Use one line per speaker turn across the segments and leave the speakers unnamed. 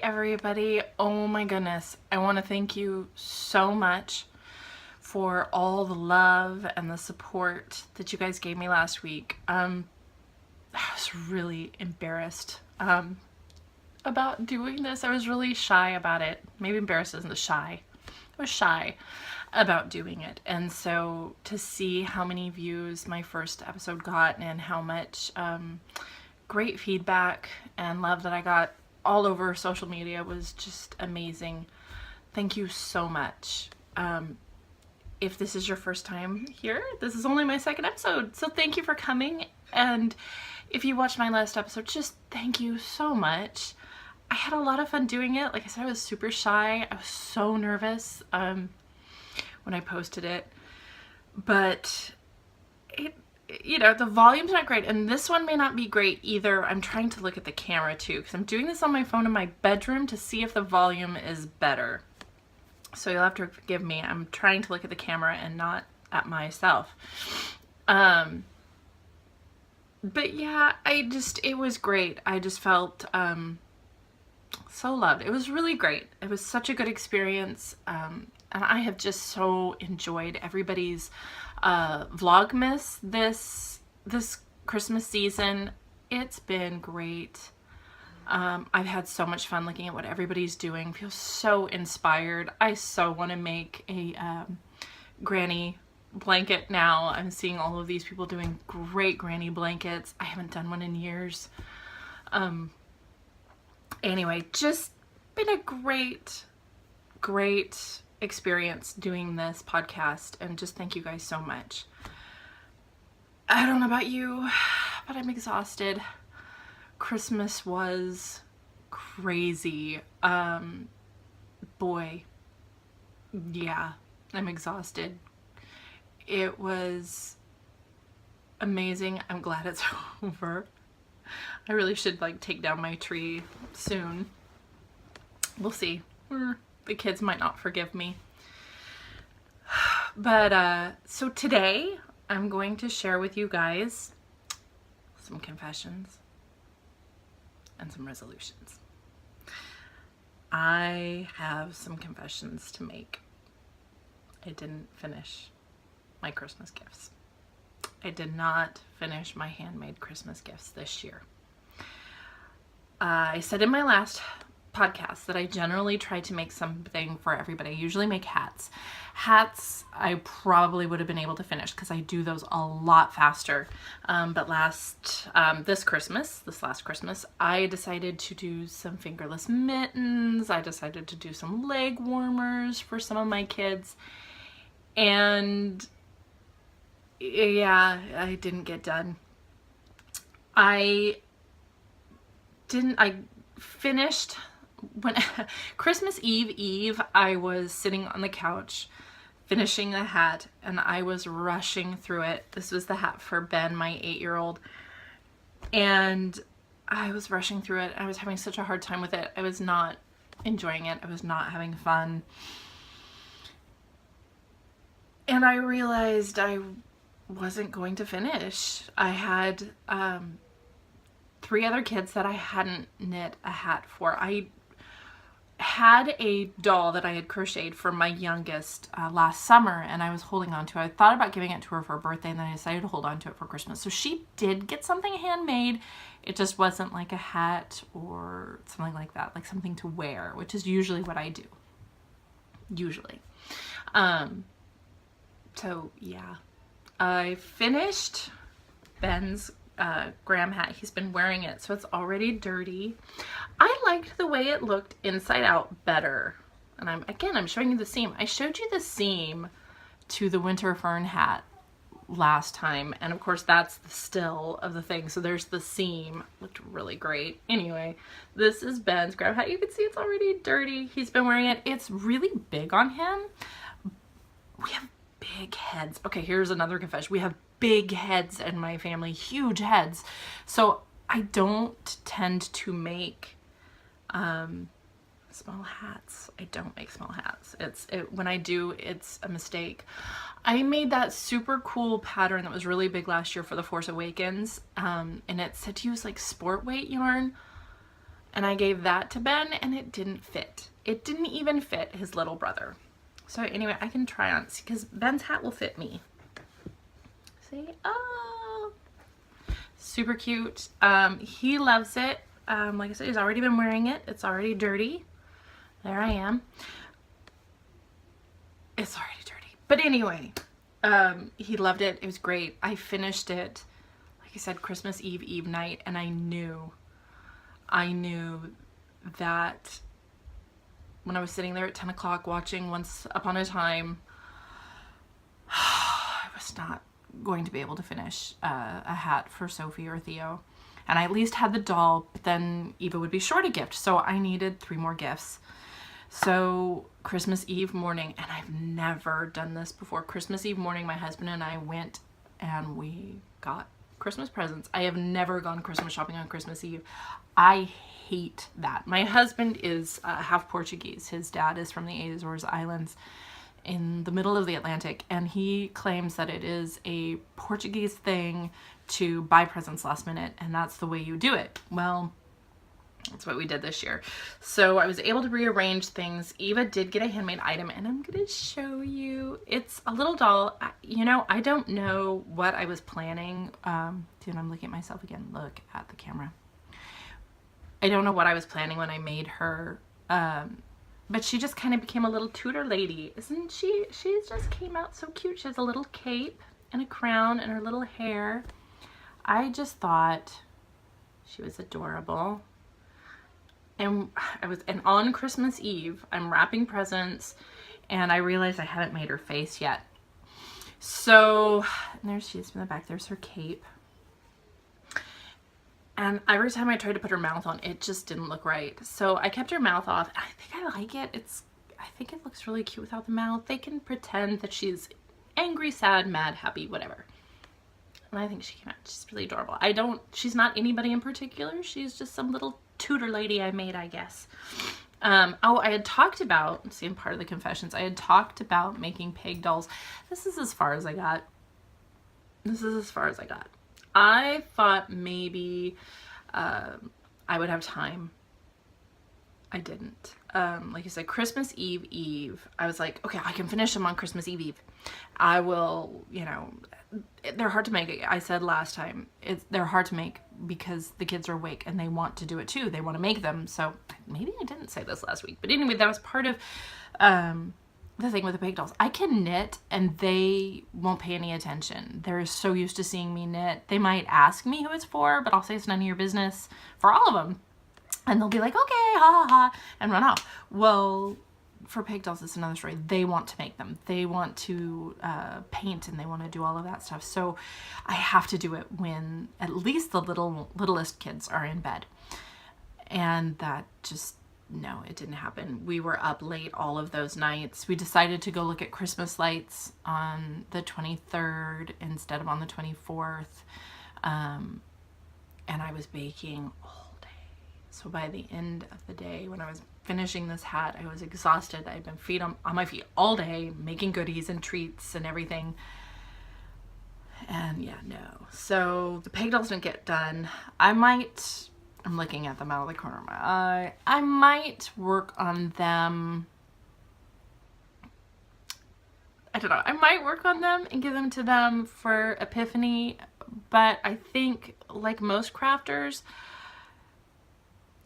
everybody. Oh my goodness. I want to thank you so much for all the love and the support that you guys gave me last week. I was really embarrassed about doing this. I was really shy about it. Maybe embarrassed isn't the shy. I was shy about doing it. And so to see how many views my first episode got and how much great feedback and love that I got all over social media was just amazing. Thank you so much. If this is your first time here, this is only my second episode, so thank you for coming. And if you watched my last episode, just thank you so much. I had a lot of fun doing it. Like I said, I was super shy. I was so nervous when I posted it, but the volume's not great, and this one may not be great either. I'm trying to look at the camera too, because I'm doing this on my phone in my bedroom to see if the volume is better. So you'll have to forgive me. I'm trying to look at the camera and not at myself. But yeah, it was great. I just felt so loved. It was really great. It was such a good experience. And I have just so enjoyed everybody's Vlogmas this Christmas season. It's been great. I've had so much fun looking at what everybody's doing. I feel so inspired. I so want to make a granny blanket now. I'm seeing all of these people doing great granny blankets. I haven't done one in years. Anyway, just been a great experience doing this podcast, and just thank you guys so much. I don't know about you, but I'm exhausted. Christmas was crazy. Boy, yeah, I'm exhausted. It was amazing. I'm glad it's over. I really should take down my tree soon. We'll see. The kids might not forgive me. But so today I'm going to share with you guys some confessions and some resolutions. I have some confessions to make. I didn't finish my Christmas gifts. I did not finish my handmade Christmas gifts this year. I said in my last podcast that I generally try to make something for everybody. I usually make hats. Hats I probably would have been able to finish because I do those a lot faster. But this last Christmas, I decided to do some fingerless mittens. I decided to do some leg warmers for some of my kids. And yeah, I didn't get done. I finished when Christmas Eve, I was sitting on the couch finishing the hat, and I was rushing through it. This was the hat for Ben, my 8-year-old, and I was rushing through it. I was having such a hard time with it. I was not enjoying it. I was not having fun. And I realized I wasn't going to finish. I had 3 other kids that I hadn't knit a hat for. I had a doll that I had crocheted for my youngest last summer, and I was holding on to it. I thought about giving it to her for her birthday, and then I decided to hold on to it for Christmas. So she did get something handmade. It just wasn't like a hat or something like that, like something to wear, which is usually what I do. Usually. So yeah, I finished Ben's Graham hat. He's been wearing it, so it's already dirty. I liked the way it looked inside out better. And I'm showing you the seam. I showed you the seam to the winter fern hat last time, and of course that's the still of the thing, so there's the seam. Looked really great. Anyway, this is Ben's Graham hat. You can see it's already dirty. He's been wearing it. It's really big on him. We have big heads. Okay, here's another confession. We have big heads in my family, huge heads. So I don't tend to make small hats. I don't make small hats. When I do, it's a mistake. I made that super cool pattern that was really big last year for The Force Awakens, and it said to use sport weight yarn. And I gave that to Ben, and it didn't fit. It didn't even fit his little brother. So anyway, I can try on, because Ben's hat will fit me. See? Oh, super cute. He loves it. Like I said, he's already been wearing it. It's already dirty. There I am. It's already dirty. But anyway, he loved it. It was great. I finished it, like I said, Christmas Eve night, and I knew that when I was sitting there at 10 o'clock watching Once Upon a Time, I was not going to be able to finish a hat for Sophie or Theo. And I at least had the doll, but then Eva would be short a gift, so I needed 3 more gifts. So Christmas Eve morning, and I've never done this before, Christmas Eve morning, my husband and I went and we got Christmas presents. I have never gone Christmas shopping on Christmas Eve. I hate that. My husband is half Portuguese. His dad is from the Azores Islands in the middle of the Atlantic, and he claims that it is a Portuguese thing to buy presents last minute, and that's the way you do it. Well, that's what we did this year. So I was able to rearrange things. Eva did get a handmade item, and I'm gonna show you. It's a little doll. You know, I don't know what I was planning. Dude, I'm looking at myself again. Look at the camera. I don't know what I was planning when I made her, but she just kind of became a little tutor lady, isn't she? She just came out so cute. She has a little cape and a crown and her little hair. I just thought she was adorable. And on Christmas Eve, I'm wrapping presents, and I realized I hadn't made her face yet. So there she is from the back. There's her cape. And every time I tried to put her mouth on, it just didn't look right. So I kept her mouth off. I think I like it. I think it looks really cute without the mouth. They can pretend that she's angry, sad, mad, happy, whatever. And I think she came out. She's really adorable. She's not anybody in particular. She's just some little tutor lady I made, I guess. Oh, I had talked about, see, in part of the confessions, I had talked about making peg dolls. This is as far as I got. I thought maybe I would have time. I didn't. Like I said, Christmas Eve, I was like, okay, I can finish them on Christmas Eve. I will, you know, they're hard to make. I said last time, they're hard to make because the kids are awake and they want to do it too. They want to make them. So maybe I didn't say this last week, but anyway, that was part of the thing with the peg dolls. I can knit and they won't pay any attention. They're so used to seeing me knit. They might ask me who it's for, but I'll say it's none of your business for all of them. And they'll be like, okay, ha ha ha, and run off. Well, for peg dolls, it's another story. They want to make them. They want to paint, and they want to do all of that stuff. So I have to do it when at least the littlest kids are in bed. And that just, no, it didn't happen. We were up late all of those nights. We decided to go look at Christmas lights on the 23rd instead of on the 24th. And I was baking all day. So by the end of the day, when I was finishing this hat, I was exhausted. I'd been on my feet all day, making goodies and treats and everything. And yeah, no. So the peg dolls didn't get done. I'm looking at them out of the corner of my eye. I might work on them. I don't know. I might work on them and give them to them for Epiphany. But I think, like most crafters,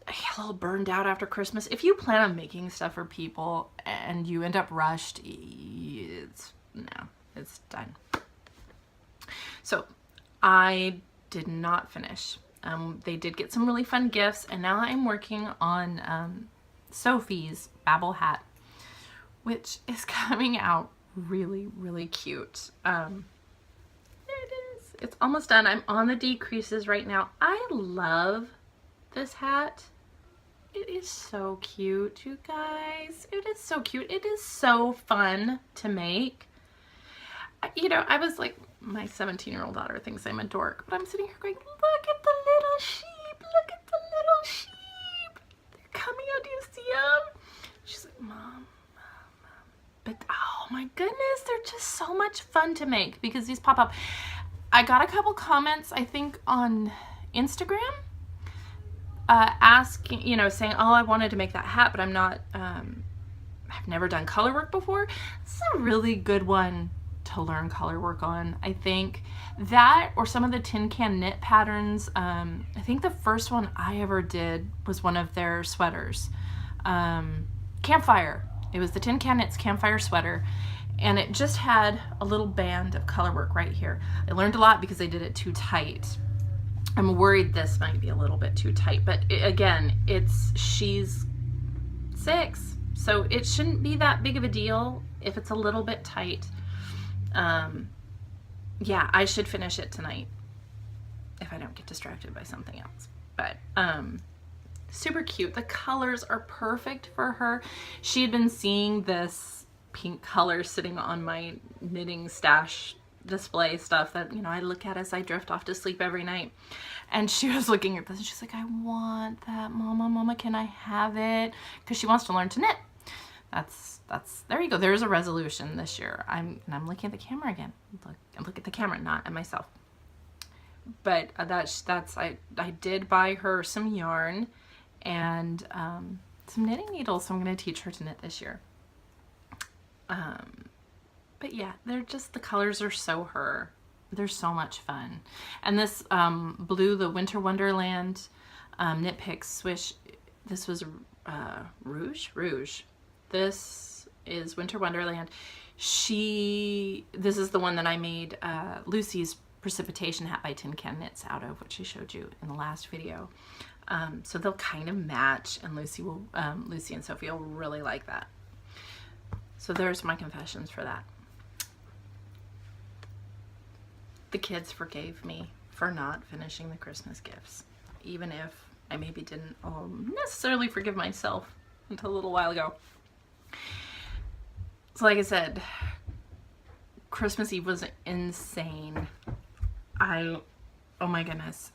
I get a little burned out after Christmas. If you plan on making stuff for people and you end up rushed, it's done. So I did not finish. They did get some really fun gifts, and now I'm working on Sophie's Babble hat, which is coming out really, really cute. There it is. It's almost done. I'm on the decreases right now. I love this hat. It is so cute, you guys. It is so cute. It is so fun to make. You know, I was like, my 17-year-old daughter thinks I'm a dork, but I'm sitting here going, look at the little sheep. Look at the little sheep. They're coming out. Do you see them? She's like, Mom. But oh my goodness, they're just so much fun to make because these pop up. I got a couple comments, I think, on Instagram asking, you know, saying, oh, I wanted to make that hat, but I'm not, I've never done color work before. This is a really good one to learn color work on. I think that, or some of the tin can knit patterns. I think the first one I ever did was one of their sweaters. Campfire. It was the Tin Can Knits Campfire sweater, and it just had a little band of color work right here. I learned a lot because I did it too tight. I'm worried this might be a little bit too tight, but again, she's 6, so it shouldn't be that big of a deal if it's a little bit tight. Yeah, I should finish it tonight if I don't get distracted by something else. But super cute. The colors are perfect for her. She had been seeing this pink color sitting on my knitting stash display stuff that, you know, I look at as I drift off to sleep every night. And she was looking at this and she's like, I want that, Mama, can I have it? Because she wants to learn to knit. That's there you go. There's a resolution this year. I'm looking at the camera again. Look at the camera, not at myself. But I did buy her some yarn and some knitting needles, so I'm going to teach her to knit this year. But yeah, they're just, the colors are so her. They're so much fun. And this blue, the Winter Wonderland Knit Picks Swish, this was Rouge. This is Winter Wonderland. This is the one that I made Lucy's Precipitation hat by Tin Can Knits out of, which I showed you in the last video. So they'll kind of match, and Lucy and Sophie will really like that. So there's my confessions for that. The kids forgave me for not finishing the Christmas gifts, even if I maybe didn't necessarily forgive myself until a little while ago. So like I said, Christmas Eve was insane. Oh my goodness.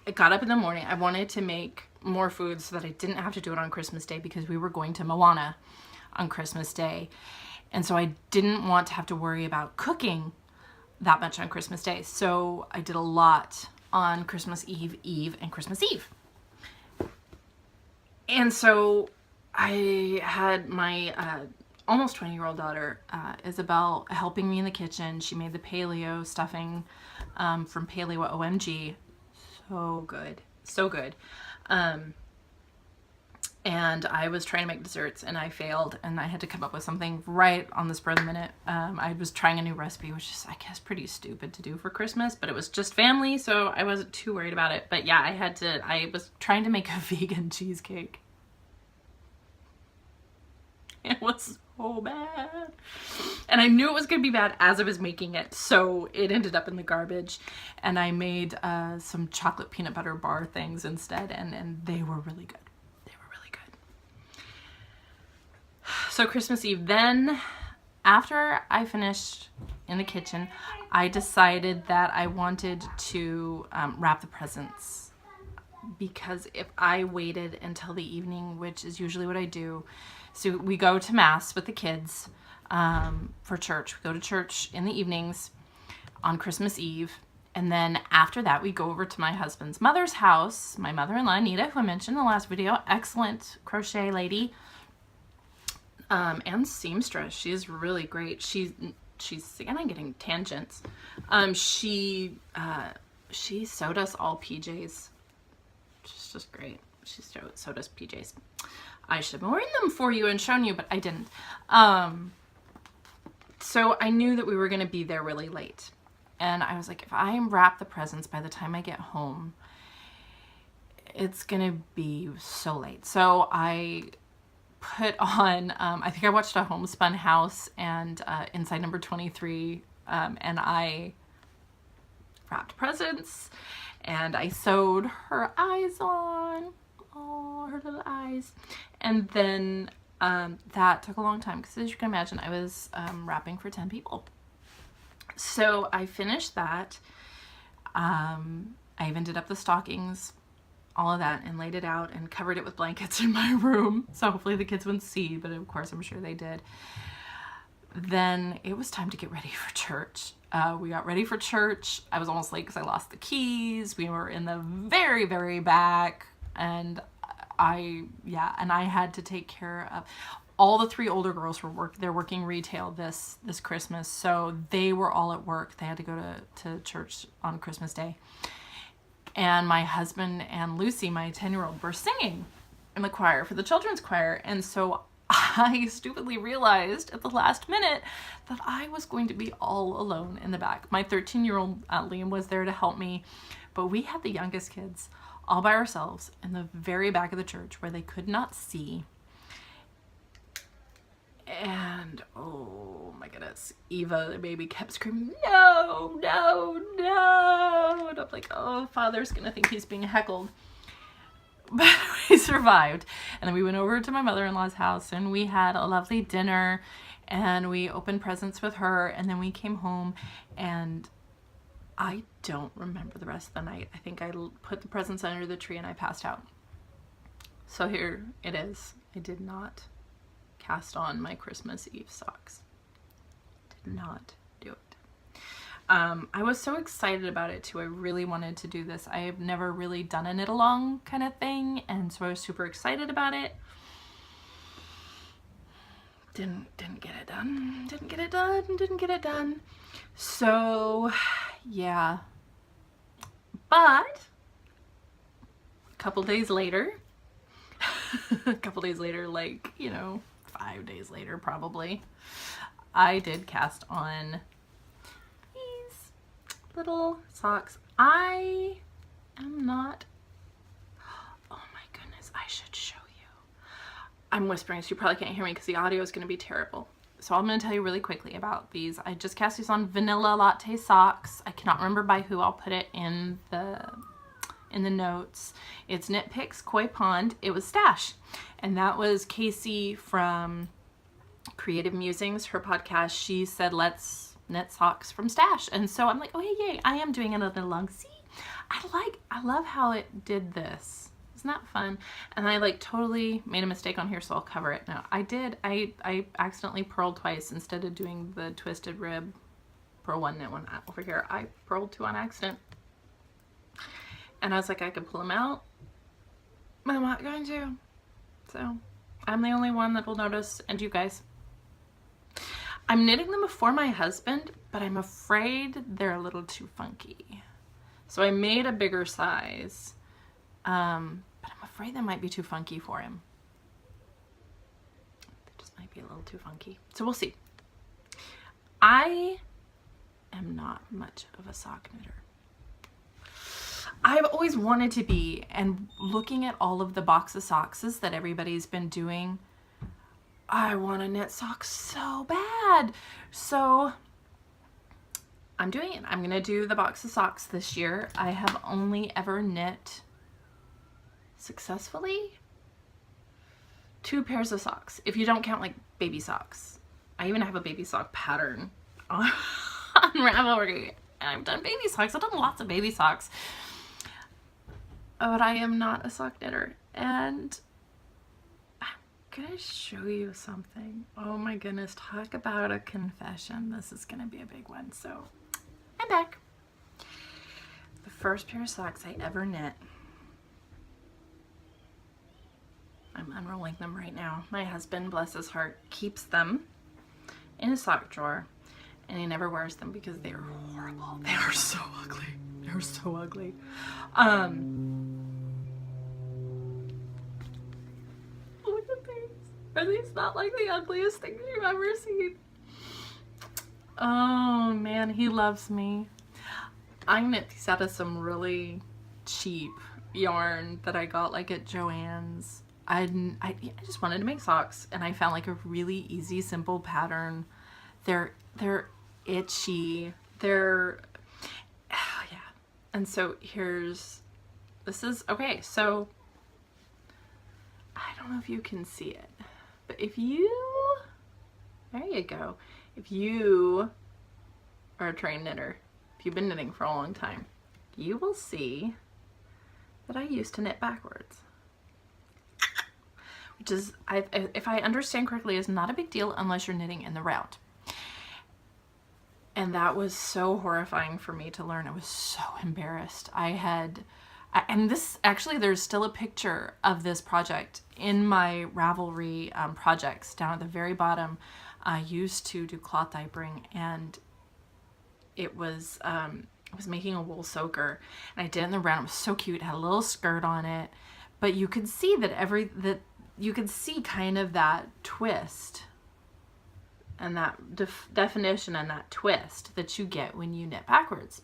I got up in the morning. I wanted to make more food so that I didn't have to do it on Christmas Day, because we were going to Moana on Christmas Day. And so I didn't want to have to worry about cooking that much on Christmas Day. So I did a lot on Christmas Eve, and Christmas Eve. And so I had my almost 20-year-old daughter, Isabel, helping me in the kitchen. She made the paleo stuffing from Paleo OMG. So good. So good. And I was trying to make desserts and I failed, and I had to come up with something right on the spur of the minute. I was trying a new recipe, which is, I guess, pretty stupid to do for Christmas, but it was just family, so I wasn't too worried about it. But yeah, I was trying to make a vegan cheesecake. It was so bad. And I knew it was going to be bad as I was making it, so it ended up in the garbage. And I made some chocolate peanut butter bar things instead, and they were really good. So Christmas Eve, then after I finished in the kitchen, I decided that I wanted to wrap the presents, because if I waited until the evening, which is usually what I do, so we go to Mass with the kids for church. We go to church in the evenings on Christmas Eve, and then after that we go over to my husband's mother's house, my mother-in-law Anita, who I mentioned in the last video, excellent crochet lady. And seamstress. She's really great. She's and I'm getting tangents. She sewed us all PJs. She's just great. She sewed us PJs. I should have been wearing them for you and shown you, but I didn't. So I knew that we were going to be there really late, and I was like, if I wrap the presents by the time I get home, it's gonna be so late. So I put on, I think I watched a Homespun House and Inside Number 23, and I wrapped presents, and I sewed her eyes on, oh, her little eyes, and then that took a long time, because as you can imagine, I was wrapping for 10 people. So I finished that. I even did up the stockings, all of that, and laid it out and covered it with blankets in my room, so hopefully the kids wouldn't see, but of course I'm sure they did. Then it was time to get ready for church.
We got ready for church. I was almost late because I lost the keys. We were in the very, very back, and I had to take care of all the 3 older girls they're working retail this Christmas, so they were all at work. They had to go to church on Christmas Day. And my husband and Lucy, my 10-year-old, were singing in the choir for the children's choir. And so I stupidly realized at the last minute that I was going to be all alone in the back. My 13-year-old Liam was there to help me, but we had the youngest kids all by ourselves in the very back of the church where they could not see. And oh my goodness, Eva, the baby, kept screaming, no, no, no. And I'm like, oh, Father's gonna think he's being heckled. But we survived. And then we went over to my mother-in-law's house and we had a lovely dinner and we opened presents with her, and then we came home, and I don't remember the rest of the night. I think I put the presents under the tree and I passed out. So here it is. I did not cast on my Christmas Eve socks. Did not do it. I was so excited about it too. I really wanted to do this. I have never really done a knit along kind of thing, and so I was super excited about it. Didn't get it done. Didn't get it done. So yeah. But a couple days later, like, 5 days later probably, I did cast on these little socks. I am not, oh my goodness, I should show you. I'm whispering so you probably can't hear me because the audio is going to be terrible. So I'm going to tell you really quickly about these. I just cast these on Vanilla Latte socks. I cannot remember by who. I'll put it in the notes. It's Knit Picks Koi Pond. It was Stash, and that was Casey from Creative Musings, her podcast. She said, let's knit socks from Stash, and so I'm like, oh yay, I am doing another long. See, I love how it did this. Isn't that fun? And I totally made a mistake on here, so I'll cover it now. I accidentally purled twice instead of doing the twisted rib purl one, knit one over here. I purled 2 on accident. And I was like, I could pull them out, but I'm not going to. So I'm the only one that will notice, and you guys. I'm knitting them for my husband, but I'm afraid they're a little too funky. So I made a bigger size, but I'm afraid they might be too funky for him. They just might be a little too funky. So we'll see. I am not much of a sock knitter. I've always wanted to be, and looking at all of the box of socks that everybody's been doing, I want to knit socks so bad. So I'm doing it. I'm going to do the box of socks this year. I have only ever knit successfully 2 pairs of socks, if you don't count baby socks. I even have a baby sock pattern on Ravelry, and I've done baby socks. I've done lots of baby socks. But I am not a sock knitter, and I'm gonna show you something. Oh my goodness, talk about a confession. This is gonna be a big one. So I'm back. The first pair of socks I ever knit, I'm unrolling them right now. My husband, bless his heart, keeps them in his sock drawer, and he never wears them because they are horrible. They are so ugly. They're so ugly. Look at these. Are these not the ugliest things you've ever seen? Oh man, he loves me. I knit these out of some really cheap yarn that I got at Joann's. I just wanted to make socks, and I found a really easy, simple pattern. They're itchy. They're yeah. And so okay, so I don't know if you can see it, but there you go. If you are a trained knitter, if you've been knitting for a long time, you will see that I used to knit backwards. Which is, if I understand correctly, is not a big deal unless you're knitting in the round. And that was so horrifying for me to learn. I was so embarrassed. And this, actually, there's still a picture of this project in my Ravelry projects down at the very bottom. I used to do cloth diapering, and I was making a wool soaker, and I did it in the round. It was so cute. It had a little skirt on it, but you could see that you could see kind of that twist and that definition and that twist that you get when you knit backwards.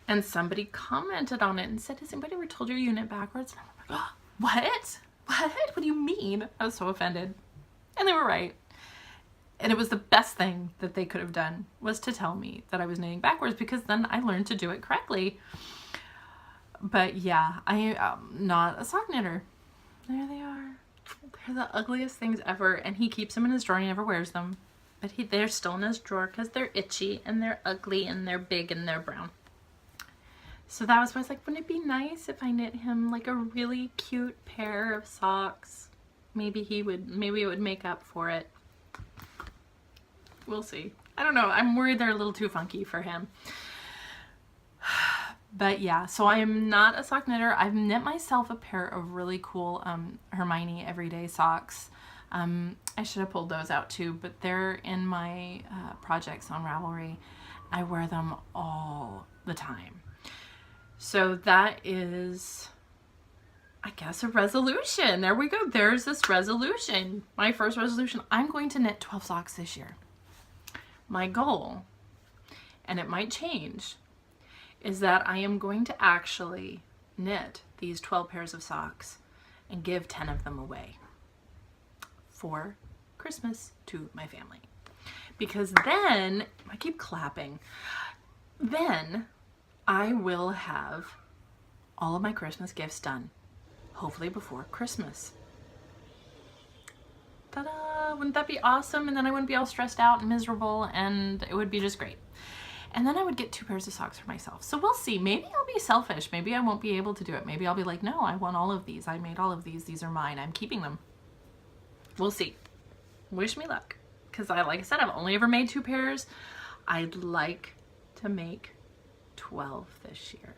And somebody commented on it and said, has anybody ever told you knit backwards? And I'm like, oh, what? What do you mean? I was so offended. And they were right. And it was the best thing that they could have done, was to tell me that I was knitting backwards, because then I learned to do it correctly. But yeah, I am not a sock knitter. There they are. They're the ugliest things ever, and he keeps them in his drawer and he never wears them. But they're still in his drawer because they're itchy and they're ugly and they're big and they're brown. So that was why I was like, wouldn't it be nice if I knit him like a really cute pair of socks? Maybe it would make up for it. We'll see. I don't know. I'm worried they're a little too funky for him. But yeah, so I am not a sock knitter. I've knit myself a pair of really cool Hermione everyday socks. I should have pulled those out too, but they're in my projects on Ravelry. I wear them all the time. So that is, I guess, a resolution. There we go. There's this resolution. My first resolution. I'm going to knit 12 socks this year. My goal, and it might change, is that I am going to actually knit these 12 pairs of socks and give 10 of them away for Christmas to my family. Because then, I keep clapping, then I will have all of my Christmas gifts done, hopefully before Christmas. Ta-da! Wouldn't that be awesome? And then I wouldn't be all stressed out and miserable, and it would be just great. And then I would get 2 pairs of socks for myself. So we'll see. Maybe I'll be selfish. Maybe I won't be able to do it. Maybe I'll be like, no, I want all of these. I made all of these. These are mine. I'm keeping them. We'll see. Wish me luck. Because like I said, I've only ever made 2 pairs. I'd like to make 12 this year.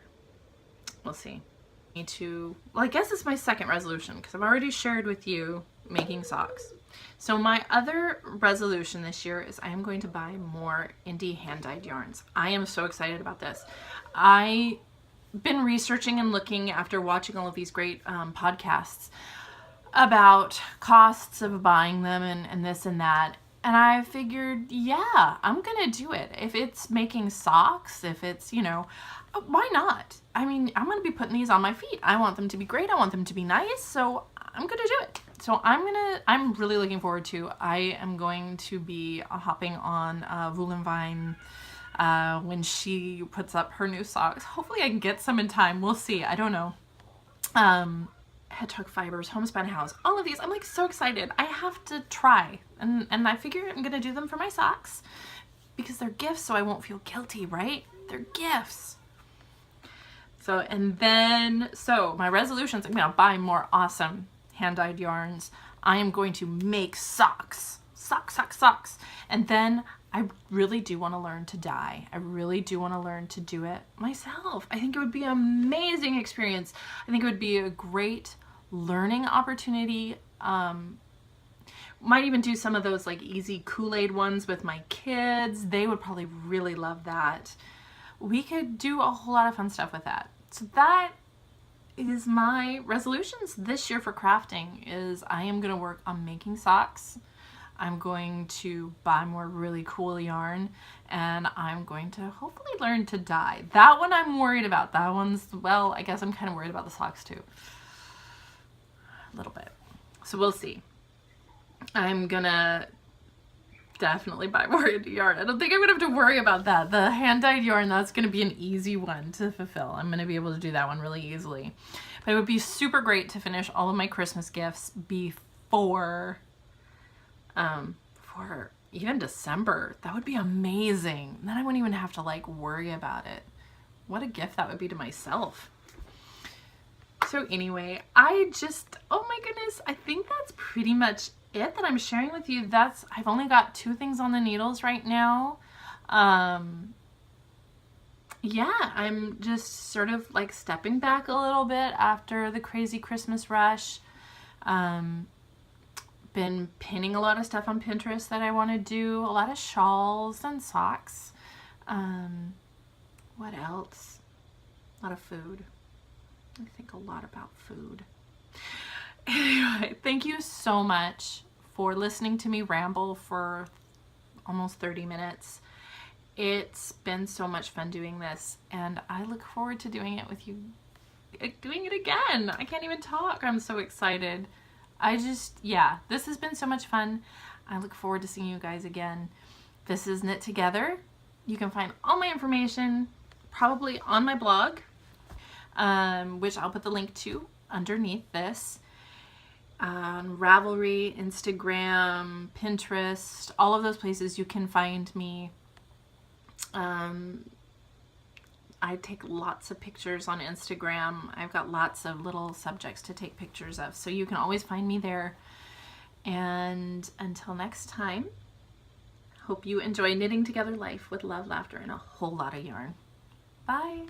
We'll see. Well, I guess it's my second resolution, because I've already shared with you making socks. So my other resolution this year is I am going to buy more indie hand-dyed yarns. I am so excited about this. I've been researching and looking after watching all of these great podcasts about costs of buying them and this and that. And I figured, yeah, I'm going to do it. If it's making socks, if it's, why not? I mean, I'm going to be putting these on my feet. I want them to be great. I want them to be nice. So I'm going to do it. So I'm really looking forward to, I am going to be hopping on Woolenvine when she puts up her new socks. Hopefully I can get some in time. We'll see. I don't know. Hedgehog Fibers, Homespun House, all of these. I'm like so excited. I have to try. And I figure I'm going to do them for my socks because they're gifts, so I won't feel guilty, right? They're gifts. So, so my resolutions, I'm going to buy more awesome hand-dyed yarns. I am going to make socks. Socks. And then I really do want to learn to dye. I really do want to learn to do it myself. I think it would be an amazing experience. I think it would be a great learning opportunity. Might even do some of those like easy Kool-Aid ones with my kids. They would probably really love that. We could do a whole lot of fun stuff with that. So that is my resolutions this year for crafting, is I am going to work on making socks. I'm going to buy more really cool yarn, and I'm going to hopefully learn to dye. That one I'm worried about. That one's, well, I guess I'm kind of worried about the socks too. A little bit. So we'll see. I'm gonna definitely buy more indie yarn. I don't think I'm gonna have to worry about that. The hand-dyed yarn, that's gonna be an easy one to fulfill. I'm gonna be able to do that one really easily. But it would be super great to finish all of my Christmas gifts before for even December. That would be amazing. Then I wouldn't even have to like worry about it. What a gift that would be to myself. So anyway, oh my goodness, I think that's pretty much it that I'm sharing with you. I've only got 2 things on the needles right now. Yeah, I'm just sort of like stepping back a little bit after the crazy Christmas rush. Been pinning a lot of stuff on Pinterest that I want to do, a lot of shawls and socks. What else? A lot of food. I think a lot about food. Anyway, thank you so much for listening to me ramble for almost 30 minutes. It's been so much fun doing this, and I look forward to doing it with you, doing it again. I can't even talk. I'm so excited. Yeah, this has been so much fun. I look forward to seeing you guys again. This is Knit Together. You can find all my information probably on my blog, which I'll put the link to underneath this. Ravelry, Instagram, Pinterest, all of those places you can find me. I take lots of pictures on Instagram. I've got lots of little subjects to take pictures of, so you can always find me there. And until next time, hope you enjoy knitting together life with love, laughter, and a whole lot of yarn. Bye.